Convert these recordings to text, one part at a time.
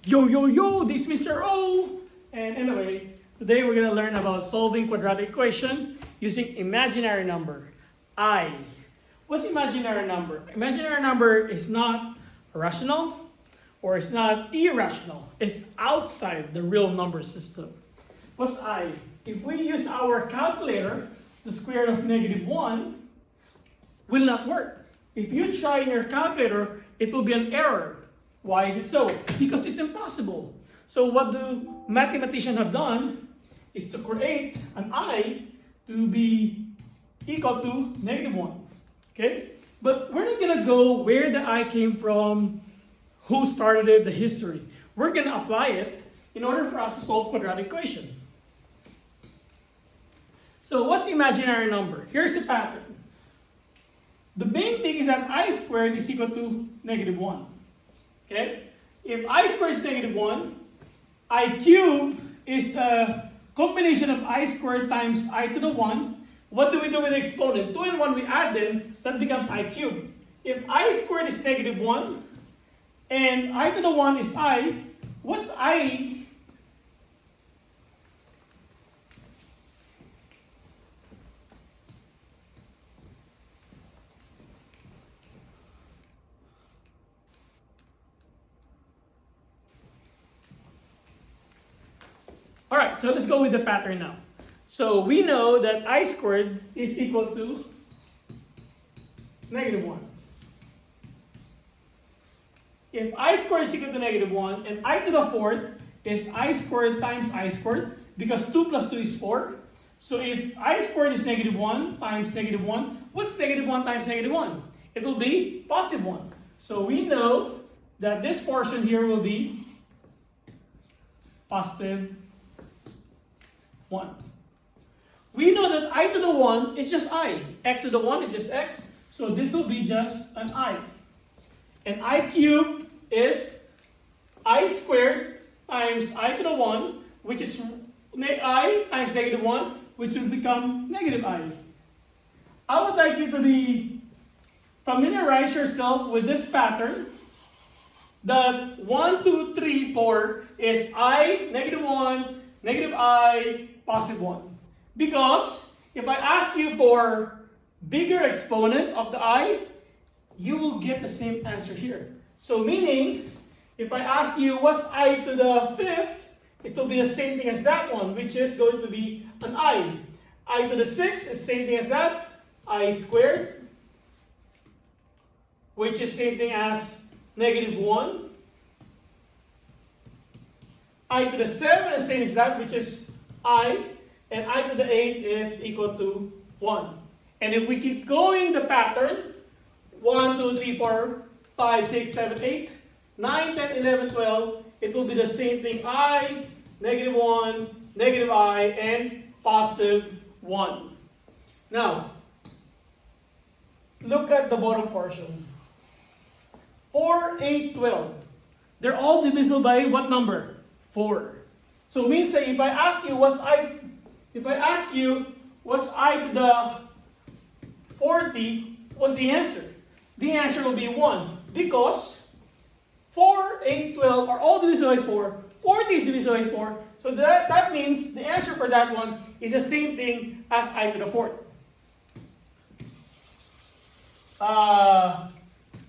Yo, yo, yo, this is Mr. O. And anyway, today we're going to learn about solving quadratic equation using imaginary number, I. What's imaginary number? Imaginary number is not rational or it's not irrational. It's outside the real number system. What's I? If we use our calculator, the square root of -1 will not work. If you try in your calculator, it will be an error. Why is it so? Because it's impossible. So what do mathematicians have done is to create an I to be equal to -1. Okay? But we're not going to go where the I came from, who started it, the history. We're going to apply it in order for us to solve quadratic equation. So what's the imaginary number? Here's the pattern. The main thing is that I squared is equal to -1. Okay? If I squared is -1, I cubed is a combination of I squared times I to the 1. What do we do with the exponent? 2 and 1 we add them, that becomes I cubed. If I squared is -1 and I to the 1 is I, what's I? Alright, so let's go with the pattern now. So we know that I squared is equal to -1. If I squared is equal to -1 and I to the 4th is I squared times I squared, because 2 plus 2 is 4. So if I squared is -1 times -1, what's -1 times -1? It will be +1. So we know that this portion here will be +1. We know that I to the 1 is just I. X to the 1 is just X. So this will be just an I. And I cubed is I squared times I to the 1, which is I times -1, which will become -I. I would like you to familiarize yourself with this pattern. That 1, 2, 3, 4 is I, -1, -I, +1. Because if I ask you for bigger exponent of the I, you will get the same answer here. So meaning, if I ask you what's I to the 5th, it will be the same thing as that one, which is going to be an I. I to the 6th is same thing as that, I squared, which is same thing as -1. I to the 7 is same as that, which is I, and I to the 8 is equal to 1. And if we keep going the pattern, 1, 2, 3, 4, 5, 6, 7, 8, 9, 10, 11, 12, it will be the same thing. I, -1, -I, and +1. Now, look at the bottom portion. 4, 8, 12. They're all divisible by what number? 4. So it means that if I ask you what's I to the 40, what's the answer? The answer will be 1, because 4, 8, 12 are all divisible by 4. 40 is divisible by 4. So that means the answer for that one is the same thing as I to the 4th.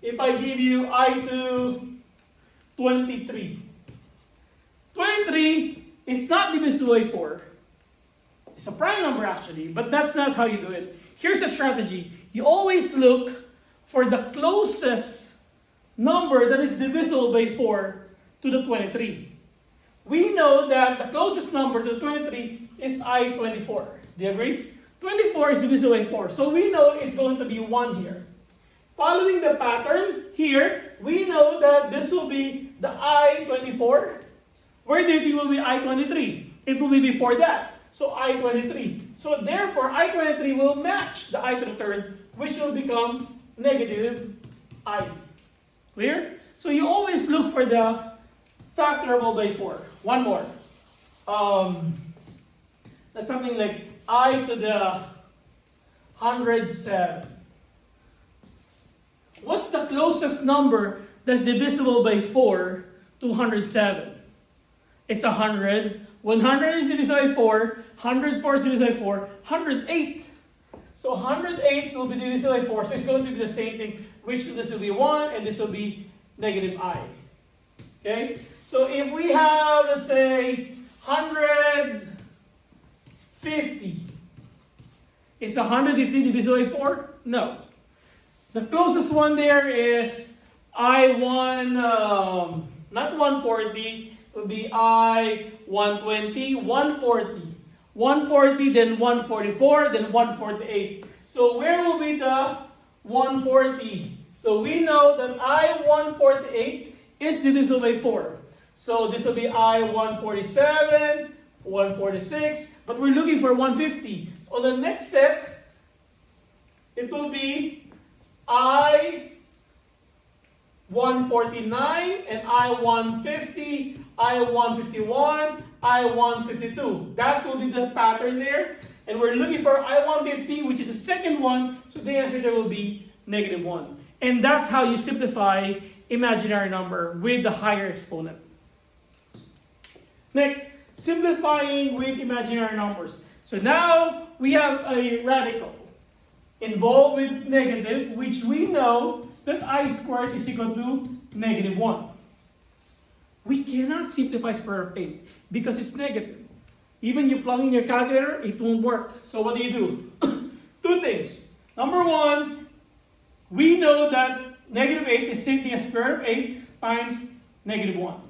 If I give you I to 23. 23 is not divisible by 4. It's a prime number actually, but that's not how you do it. Here's a strategy. You always look for the closest number that is divisible by 4 to the 23. We know that the closest number to the 23 is I-24. Do you agree? 24 is divisible by 4. So we know it's going to be 1 here. Following the pattern here, we know that this will be the I-24. Where do you think will be I-23? It will be before that. So I-23. So therefore, I-23 will match the I to the 3rd, which will become -I. Clear? So you always look for the factorable by 4. One more. That's something like I to the 107. What's the closest number that's divisible by 4 207. It's 100. 100 is divided by 4. 104 is divided by 4. 108. So 108 will be divided by 4. So it's going to be the same thing. Which this will be 1 and this will be negative I. Okay? So if we have, let's say, 150. Is 150 divisible by 4? No. The closest one there is I1, not 140, it will be I120, 140. 140, then 144, then 148. So where will be the 140? So we know that I148 is divisible by 4. So this will be I147, 146, but we're looking for 150. So on the next set, it will be I149 and I150, I151, I152. That will be the pattern there. And we're looking for I150, which is the second one. So the answer there will be -1. And that's how you simplify imaginary number with the higher exponent. Next, simplifying with imaginary numbers. So now we have a radical involved with negative, which we know that I squared is equal to -1. We cannot simplify square root of 8 because it's negative. Even you plug in your calculator, it won't work. So what do? Two things. Number one, we know that -8 is same thing as square root of 8 times -1.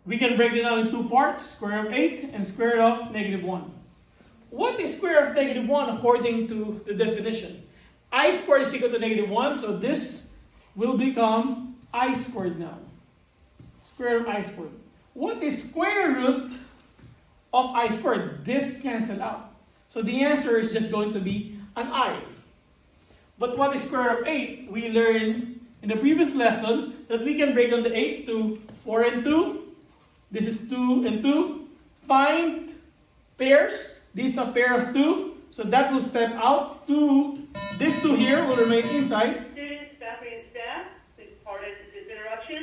We can break it down in two parts, square root of 8 and square root of -1. What is square root of -1 according to the definition? I squared is equal to -1, so this will become I squared now. Square root of I squared. What is square root of I squared? This cancels out. So the answer is just going to be an I. But what is square root of 8? We learned in the previous lesson that we can break down the 8 to 4 and 2. This is 2 and 2. Find pairs. This is a pair of 2. So that will step out. This 2 here will remain inside. Students, faculty, and staff, please pardon this interruption.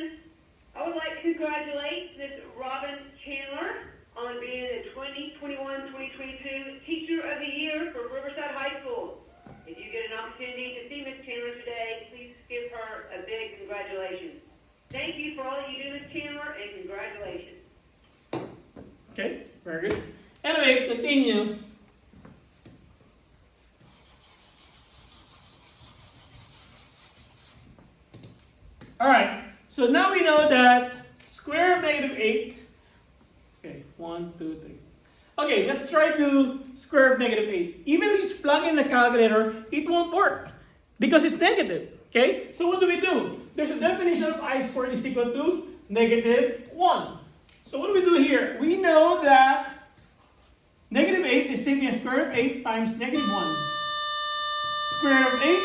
I would like to congratulate Ms. Robin Chandler on being the 2021-2022 Teacher of the Year for Riverside High School. If you get an opportunity to see Ms. Chandler today, please give her a big congratulations. Thank you for all that you do, Ms. Chandler, and congratulations. Okay, very good. Anyway, continue. Alright, so now we know that square root of -8. Okay, 1, 2, 3. Okay, let's try to square root of -8. Even if you plug in the calculator, it won't work because it's negative. Okay, so what do? There's a definition of I squared is equal to -1. So what do we do here? We know that -8 is same as square root of 8 times -1. Square root of 8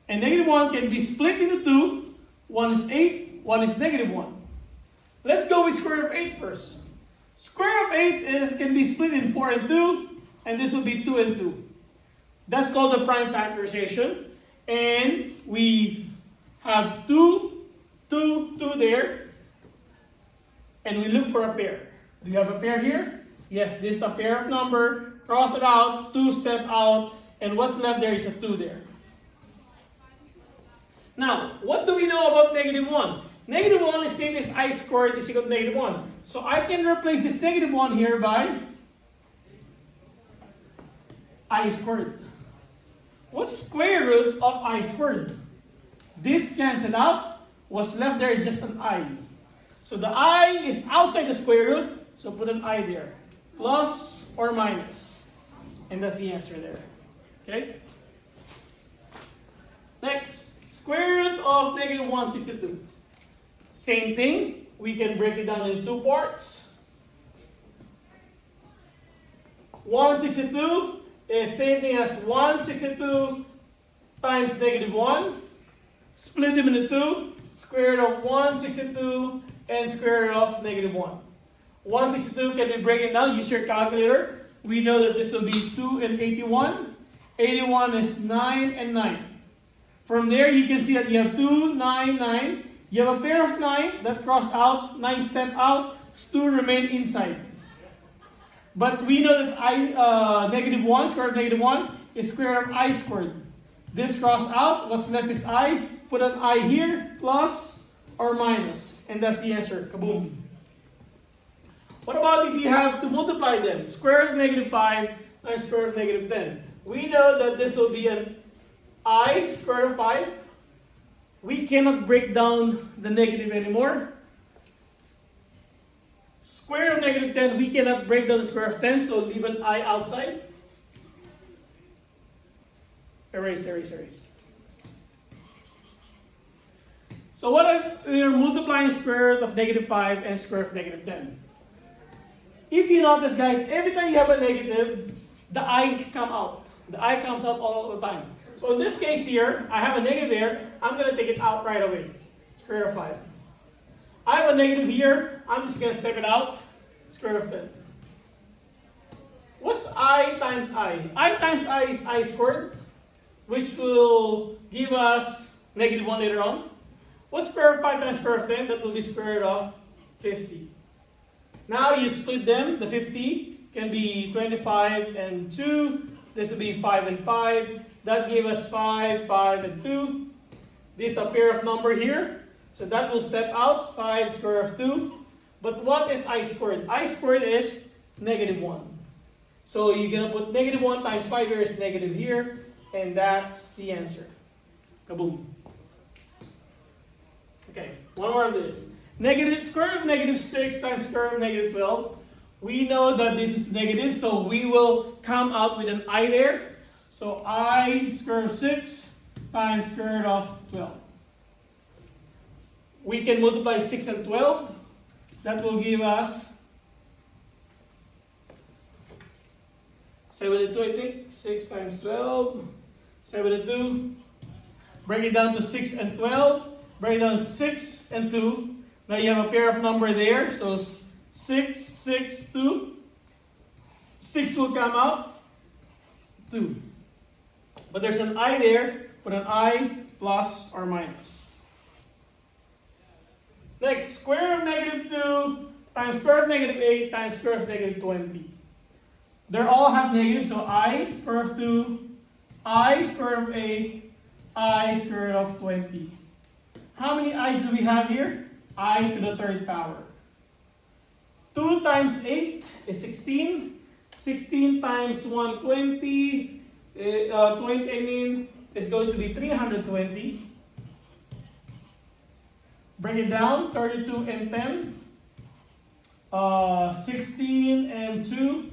and -1 can be split into 2. One is 8, one is -1. Let's go with square root of 8 first. Square root of 8 can be split in 4 and 2, and this will be 2 and 2. That's called the prime factorization. And we have 2, 2, 2 there. And we look for a pair. Do you have a pair here? Yes, this is a pair of number. Cross it out, 2 step out, and what's left there is a 2 there. Now, what do we know about -1? -1 is same as I squared is equal to -1. So I can replace this -1 here by I squared. What's square root of I squared? This cancels out. What's left there is just an I. So the I is outside the square root, so put an I there. Plus or minus. And that's the answer there. Okay? Next. Square root of -162. Same thing. We can break it down into two parts. 162 is same thing as 162 times -1. Split them into 2. Square root of 162 and square root of -1. 162 can be broken down. Use your calculator. We know that this will be 2 and 81. 81 is 9 and 9. From there, you can see that you have 2, 9, 9. You have a pair of 9 that cross out, 9 step out, 2 remain inside. But we know that negative 1, square root of negative 1, is square root of I squared. This cross out, what's left is I. Put an I here, plus or minus. And that's the answer. Kaboom. What about if you have to multiply them? Square root of negative 5 times square root of negative 10. We know that this will be an I square root of 5. We cannot break down the negative anymore. Square root of negative 10, we cannot break down the square of 10, so leave an I outside. Erase, erase, erase. So what if we are multiplying square root of negative 5 and square root of negative 10? If you notice, guys, every time you have a negative, the I come out. The I comes out all the time. So in this case here, I have a negative there. I'm going to take it out right away. Square root of 5. I have a negative here. I'm just going to step it out. Square root of 10. What's I times I? I times I is I squared, which will give us negative 1 later on. What's square root of 5 times square root of 10? That will be square root of 50. Now you split them. The 50 can be 25 and 2. This will be 5 and 5. That gave us 5, 5, and 2. This is a pair of number here. So that will step out. 5 square root of 2. But what is I squared? I squared is negative 1. So you're going to put negative 1 times 5 here is negative here. And that's the answer. Kaboom. Okay, one more of this. Negative square root of negative 6 times square root of negative 12. We know that this is negative, so we will come out with an I there. So I square root of 6 times square root of 12. We can multiply 6 and 12. That will give us 72, I think. 6 times 12. 72. Break it down to 6 and 12. Break it down to 6 and 2. Now you have a pair of number there. So 6, 6, 2. 6 will come out. 2. But there's an I there. Put an I plus or minus. Next, square root of negative 2 times square root of negative 8 times square root of negative 20. They all have negative, so I square root of 2, I square root of 8, I square root of 20. How many i's do we have here? I to the third power. 2 times 8 is 16. 16 times 120, 20 is going to be 320. Break it down, 32 and 10. 16 and 2.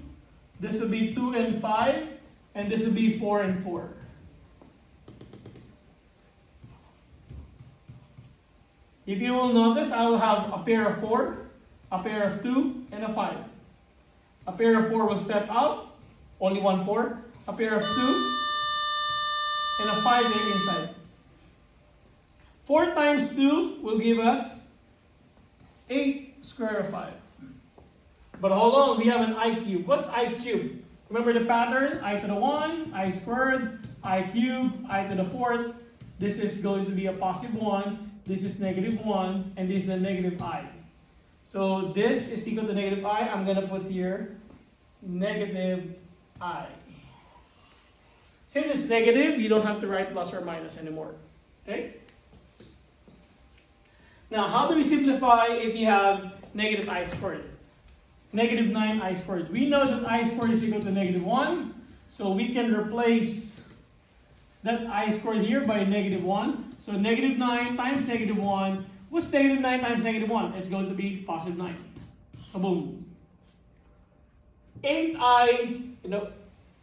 This will be 2 and 5. And this will be 4 and 4. If you will notice, I will have a pair of 4, a pair of 2, and a 5. A pair of 4 will step out, only 1 4. A pair of 2, and a 5 there inside. 4 times 2 will give us 8 square root of 5. But hold on, we have an I cube. What's I cube? Remember the pattern? I to the 1, I squared, I cube, I to the 4th. This is going to be a positive 1. This is negative 1, and this is a negative I. So this is equal to negative I. I'm going to put here negative I. Since it's negative, you don't have to write plus or minus anymore. Okay? Now, how do we simplify if you have negative I squared? Negative 9I squared. We know that I squared is equal to negative 1. So we can replace that I squared here by negative 1. So negative 9 times negative 1. What's negative 9 times negative 1? It's going to be positive 9. Kaboom. 8I,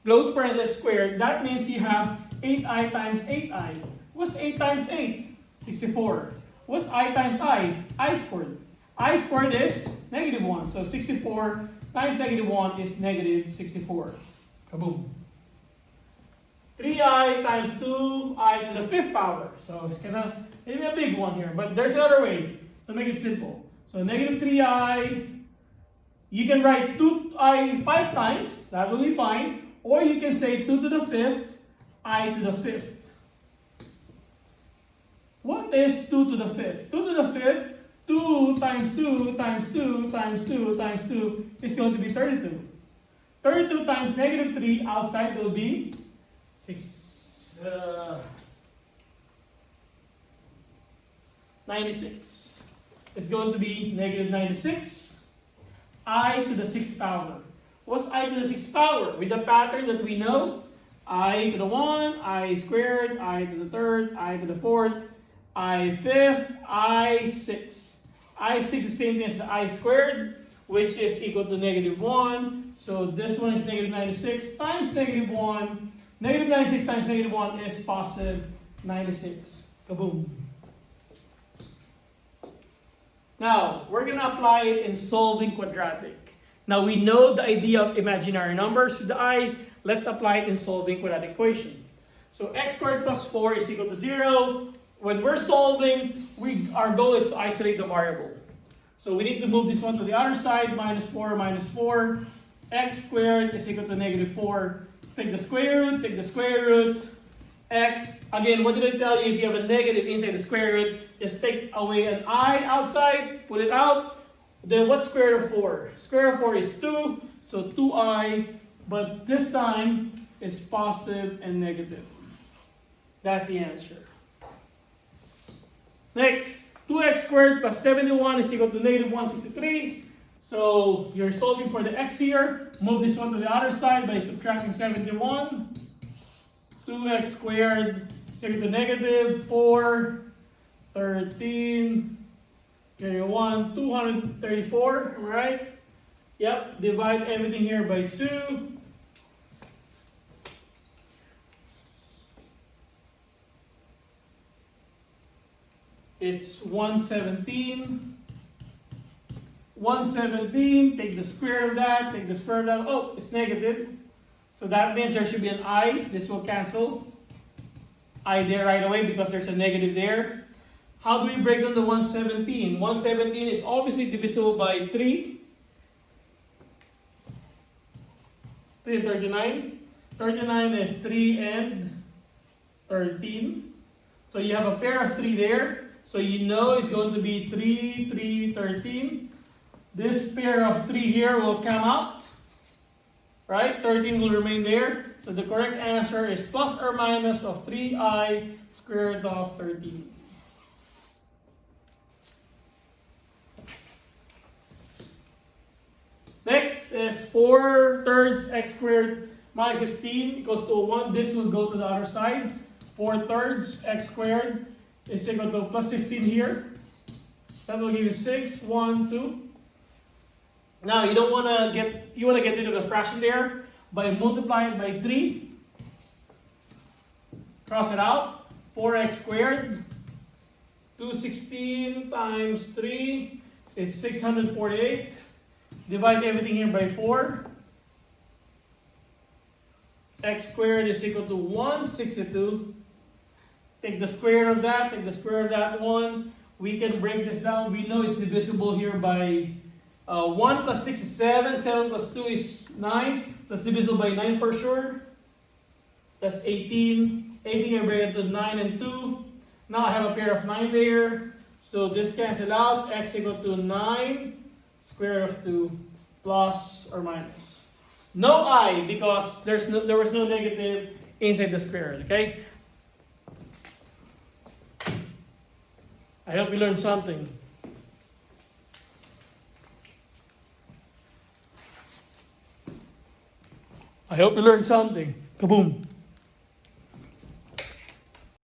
close parenthesis squared. That means you have 8I times 8I. What's 8 times 8? 64. What's I times I? I squared. I squared is negative 1. So 64 times negative 1 is negative 64. Kaboom. 3I times 2I to the 5th power. So it's kind of maybe a big one here. But there's another way to make it simple. So negative 3I. You can write 2I 5 times. That will be fine. Or you can say 2 to the 5th, I to the 5th. What is 2 to the 5th? 2 to to the fifth, 2 times 2 times 2 times 2 times 2 is going to be 32. 32 times negative 3 outside will be 96. It's going to be negative 96. I to the 6th power. What's I to the 6th power? With the pattern that we know, I to the 1, I squared, I to the 3rd, I to the 4th, I 5th, I 6. I6 is the same thing as the I squared, which is equal to negative 1. So this one is negative 96 times negative 1. Negative 96 times negative 1 is positive 96. Kaboom. Now, we're going to apply it in solving quadratic. Now, we know the idea of imaginary numbers with the I. Let's apply it in solving quadratic equation. So x squared plus 4 is equal to 0. When we're solving, our goal is to isolate the variable. So we need to move this one to the other side, minus 4, x squared is equal to negative 4. Take the square root, x. Again, what did I tell you? If you have a negative inside the square root, just take away an I outside, put it out. Then what's square root of 4? Square root of 4 is 2, so 2i, but this time it's positive and negative. That's the answer. Next, 2x squared plus 71 is equal to negative 163. So you're solving for the x here. Move this one to the other side by subtracting 71. 2x squared is equal to negative 4, 13, negative 1, 234, right? Yep, divide everything here by 2. It's 117. 117, take the square of that, take the square of that. Oh, it's negative. So that means there should be an I. This will cancel. I there right away because there's a negative there. How do we break down the 117? 117 is obviously divisible by 3. 3 and 39. 39 is 3 and 13. So you have a pair of 3 there. So you know it's going to be 3, 3, 13. This pair of 3 here will come out. Right? 13 will remain there. So the correct answer is plus or minus of 3i square root of 13. Next is 4 thirds x squared minus 15 equals to 1. This will go to the other side. 4 thirds x squared is equal to plus 15 here. That will give you 6, 1, 2. Now you want to get rid of the fraction there by multiplying by 3. Cross it out. 4x squared. 216 times 3 is 648. Divide everything here by 4. X squared is equal to 162. Take the square of that, take the square of that one. We can break this down. We know it's divisible here by 1 plus 6 is 7. 7 plus 2 is 9. That's divisible by 9 for sure. That's 18. 18 I break into 9 and 2. Now I have a pair of 9 there. So this cancel out. X equal to 9 square root of 2 plus or minus. No I because there was no negative inside the square root. Okay? I hope you learned something. I hope you learned something. Kaboom.